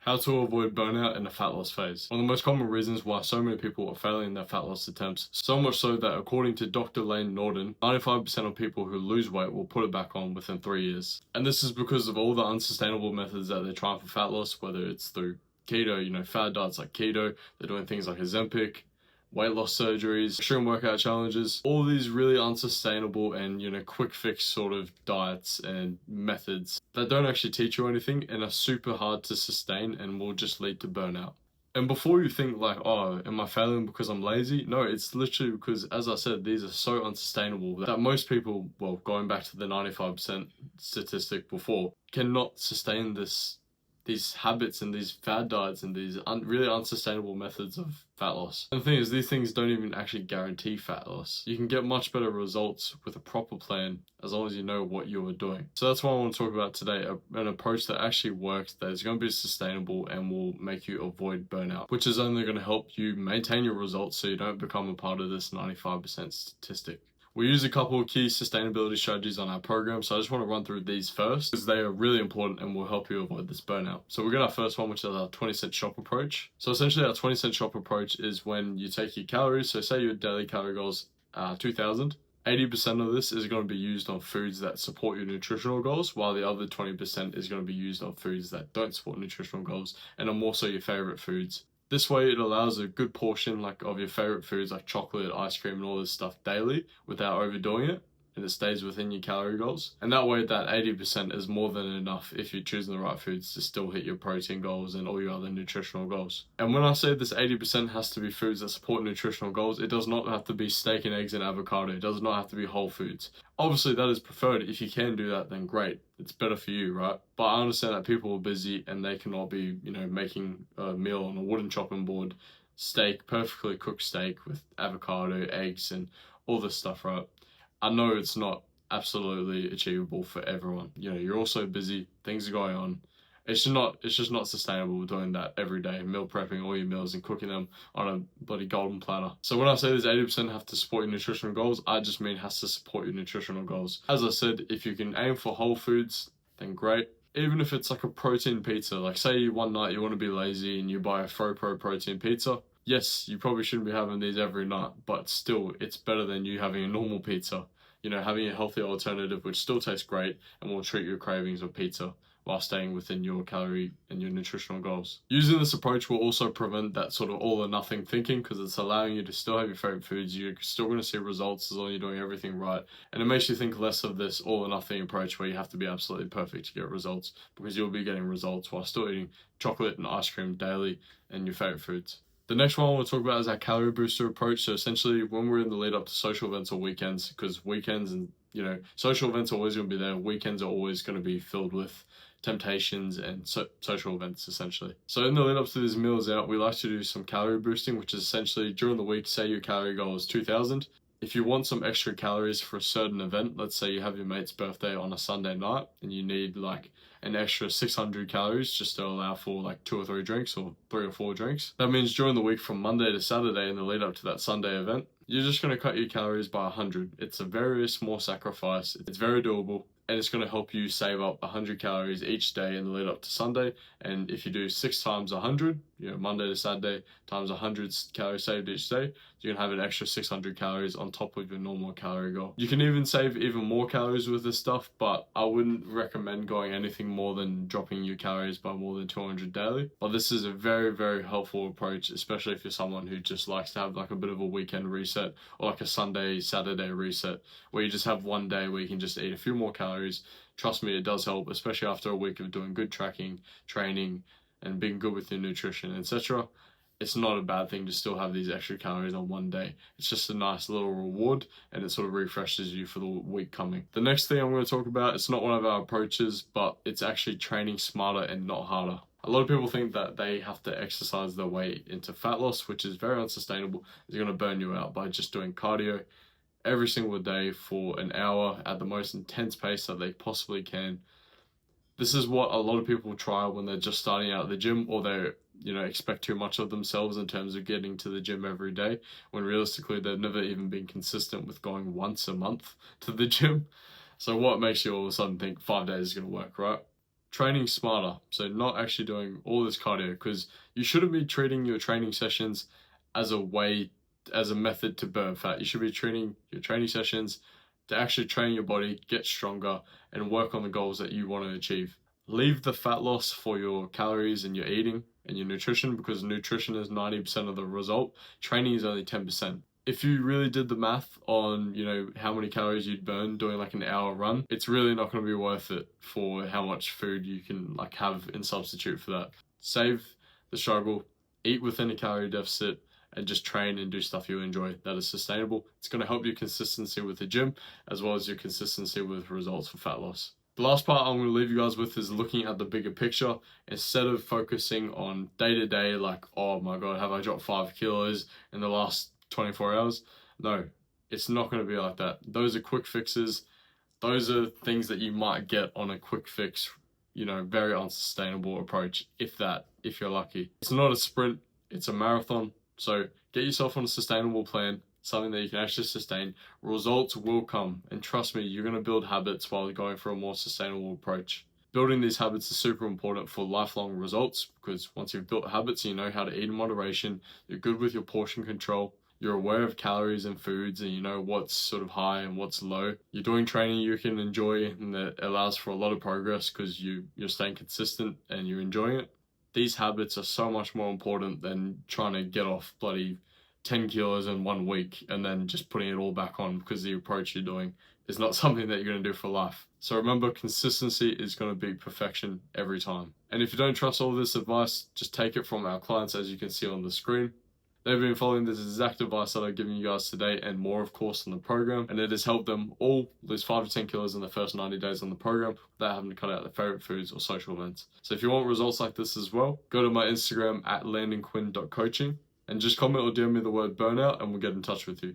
How to avoid burnout in the fat loss phase. One of the most common reasons why so many people are failing in their fat loss attempts, so much so that according to Dr. Lane Norton, 95% of people who lose weight will put it back on within 3 years. And this is because of all the unsustainable methods that they're trying for fat loss, whether it's through keto, fad diets like keto, they're doing things like Ozempic, weight loss surgeries, extreme workout challenges, all these really unsustainable and quick fix sort of diets and methods that don't actually teach you anything and are super hard to sustain and will just lead to burnout. And before you think like, oh, am I failing because I'm lazy? No, it's literally because, as I said, these are so unsustainable that most people, well, going back to the 95% statistic before, cannot sustain these habits and these fad diets and these really unsustainable methods of fat loss. And the thing is, these things don't even actually guarantee fat loss. You can get much better results with a proper plan as long as you know what you are doing. So that's what I want to talk about today, an approach that actually works, that is going to be sustainable and will make you avoid burnout, which is only going to help you maintain your results so you don't become a part of this 95% statistic. We use a couple of key sustainability strategies on our program, so I just want to run through these first because they are really important and will help you avoid this burnout. So we've got our first one, which is our 20-cent shop approach. So essentially our 20-cent shop approach is when you take your calories, so say your daily calorie goals are 2,000, 80% of this is going to be used on foods that support your nutritional goals, while the other 20% is going to be used on foods that don't support nutritional goals and are more so your favorite foods. This way it allows a good portion of your favorite foods like chocolate, ice cream and all this stuff daily without overdoing it, and it stays within your calorie goals. And that way that 80% is more than enough if you're choosing the right foods to still hit your protein goals and all your other nutritional goals. And when I say this 80% has to be foods that support nutritional goals, it does not have to be steak and eggs and avocado. It does not have to be whole foods. Obviously that is preferred. If you can do that, then great. It's better for you, right? But I understand that people are busy and they cannot be, making a meal on a wooden chopping board, steak, perfectly cooked steak with avocado, eggs and all this stuff, right? I know it's not absolutely achievable for everyone. You're also busy, things are going on. It's just not sustainable doing that every day, meal prepping all your meals and cooking them on a bloody golden platter. So when I say this 80% have to support your nutritional goals, I just mean has to support your nutritional goals. As I said, if you can aim for whole foods, then great. Even if it's like a protein pizza, like say one night you want to be lazy and you buy a FroPro protein pizza. Yes, you probably shouldn't be having these every night, but still, it's better than you having a normal pizza. Having a healthy alternative which still tastes great and will treat your cravings of pizza while staying within your calorie and your nutritional goals. Using this approach will also prevent that sort of all or nothing thinking, because it's allowing you to still have your favorite foods. You're still going to see results as long as you're doing everything right. And it makes you think less of this all or nothing approach where you have to be absolutely perfect to get results, because you'll be getting results while still eating chocolate and ice cream daily and your favorite foods. The next one I want to talk about is our Calorie Booster Approach. So essentially when we're in the lead up to social events or weekends, because weekends and social events are always going to be there, weekends are always going to be filled with temptations and social events essentially. So in the lead up to these meals out, we like to do some calorie boosting, which is essentially during the week, say your calorie goal is 2,000. If you want some extra calories for a certain event, let's say you have your mate's birthday on a Sunday night and you need like an extra 600 calories just to allow for like 2 or 3 drinks or 3 or 4 drinks. That means during the week from Monday to Saturday in the lead up to that Sunday event, you're just going to cut your calories by 100. It's a very small sacrifice. It's very doable. And it's going to help you save up 100 calories each day in the lead up to Sunday. And if you do 6 times 100, Monday to Saturday times 100 calories saved each day, you're going to have an extra 600 calories on top of your normal calorie goal. You can even save even more calories with this stuff, but I wouldn't recommend going anything more than dropping your calories by more than 200 daily. But this is a very, very helpful approach, especially if you're someone who just likes to have like a bit of a weekend reset or like a Sunday, Saturday reset, where you just have one day where you can just eat a few more calories. Trust me, it does help, especially after a week of doing good tracking, training, and being good with your nutrition, etc. It's not a bad thing to still have these extra calories on one day. It's just a nice little reward and it sort of refreshes you for the week coming. The next thing I'm going to talk about, it's not one of our approaches, but it's actually training smarter and not harder. A lot of people think that they have to exercise their way into fat loss, which is very unsustainable. It's going to burn you out by just doing cardio every single day for an hour at the most intense pace that they possibly can. This is what a lot of people try when they're just starting out at the gym, or they expect too much of themselves in terms of getting to the gym every day, when realistically they've never even been consistent with going once a month to the gym. So what makes you all of a sudden think 5 days is going to work, right? training smarter. So not actually doing all this cardio, because you shouldn't be treating your training sessions as a method to burn fat. You should be treating your training sessions to actually train your body, get stronger, and work on the goals that you want to achieve. Leave the fat loss for your calories and your eating and your nutrition, because nutrition is 90% of the result. Training is only 10%. If you really did the math on, how many calories you'd burn doing like an hour run, it's really not going to be worth it for how much food you can like have in substitute for that. Save the struggle, eat within a calorie deficit, and just train and do stuff you enjoy that is sustainable. It's going to help your consistency with the gym as well as your consistency with results for fat loss. The last part I'm going to leave you guys with is looking at the bigger picture instead of focusing on day to day, like, oh my God, have I dropped 5 kilos in the last 24 hours? No, it's not going to be like that. Those are quick fixes. Those are things that you might get on a quick fix, very unsustainable approach, if you're lucky. It's not a sprint, it's a marathon. So get yourself on a sustainable plan, something that you can actually sustain. Results will come, and trust me, you're going to build habits while going for a more sustainable approach. Building these habits is super important for lifelong results, because once you've built habits, you know how to eat in moderation, you're good with your portion control, you're aware of calories and foods, and you know what's sort of high and what's low. You're doing training you can enjoy, and that allows for a lot of progress because you're staying consistent and you're enjoying it. These habits are so much more important than trying to get off bloody 10 kilos in 1 week and then just putting it all back on, because the approach you're doing is not something that you're going to do for life. So remember, consistency is going to beat perfection every time. And if you don't trust all this advice, just take it from our clients, as you can see on the screen. They've been following this exact advice that I've given you guys today and more, of course, in the program. And it has helped them all lose 5 to 10 kilos in the first 90 days on the program without having to cut out their favorite foods or social events. So if you want results like this as well, go to my Instagram at landonquinn.coaching and just comment or DM me the word burnout and we'll get in touch with you.